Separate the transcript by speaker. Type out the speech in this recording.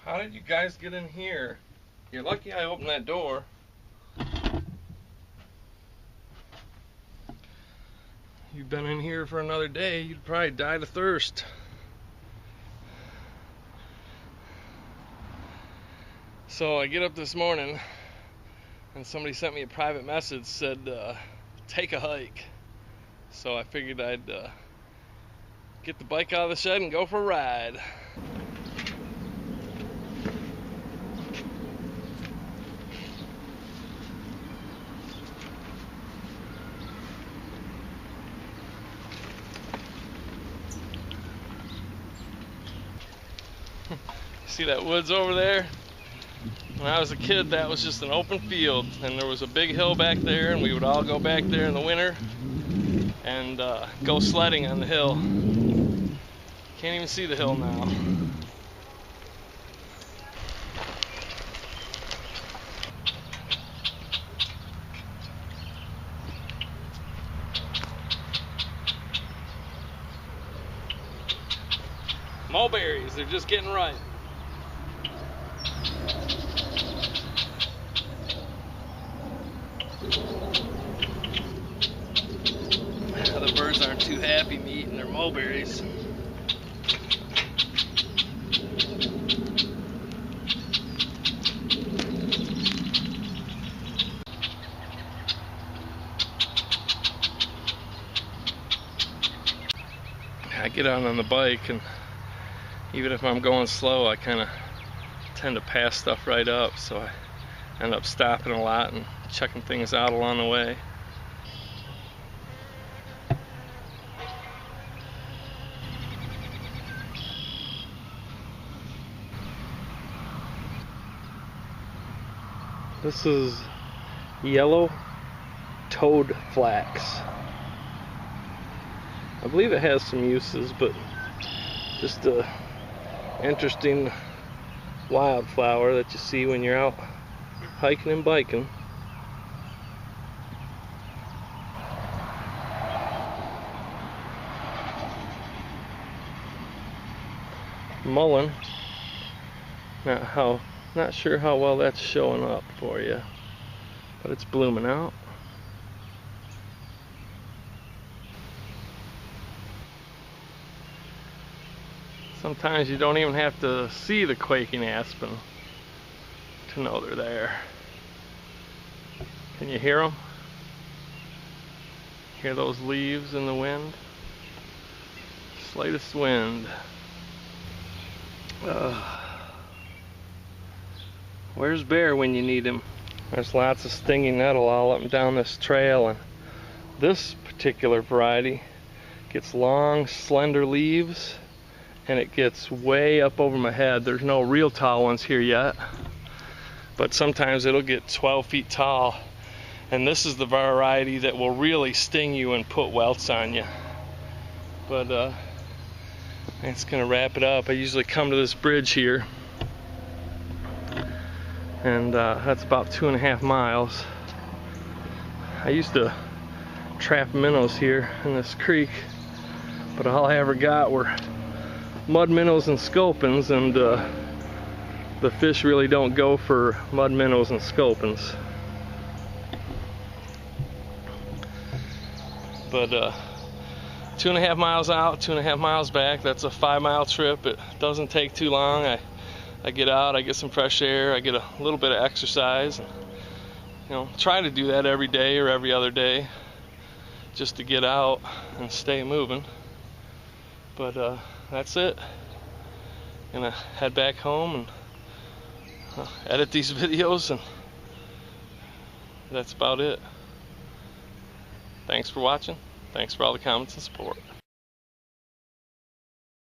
Speaker 1: How did you guys get in here? You're lucky I opened that door. You've been in here for another day, you'd probably die of thirst. So I get up this morning and somebody sent me a private message, said take a hike. So I figured I'd get the bike out of the shed and go for a ride. See that woods over there? When I was a kid, that was just an open field, and there was a big hill back there, and we would all go back there in the winter and go sledding on the hill. Can't even see the hill now. Mulberries, they're just getting ripe. The birds aren't too happy me eating their mulberries. I get out on the bike, and even if I'm going slow, I kind of tend to pass stuff right up, so I end up stopping a lot and checking things out along the way. This is yellow toad flax. I believe it has some uses, but just a interesting wildflower that you see when you're out hiking and biking. Mullein. Not sure how well that's showing up for you, but it's blooming out. Sometimes you don't even have to see the quaking aspen to know they're there. Can you hear them? Hear those leaves in the wind? Slightest wind. Where's Bear when you need him? There's lots of stinging nettle all up and down this trail, and this particular variety gets long, slender leaves, and it gets way up over my head. There's no real tall ones here yet, but sometimes it'll get 12 feet tall, and this is the variety that will really sting you and put welts on you. But that's gonna wrap it up. I usually come to this bridge here, and that's about 2.5 miles. I used to trap minnows here in this creek, but all I ever got were mud minnows and sculpins, and the fish really don't go for mud minnows and sculpins. But 2.5 miles out, 2.5 miles back, that's a 5-mile trip. It doesn't take too long. I get out, I get some fresh air, I get a little bit of exercise, and, you know, try to do that every day or every other day, just to get out and stay moving. But that's it. Gonna head back home and edit these videos, and that's about it. Thanks for watching. Thanks for all the comments and support.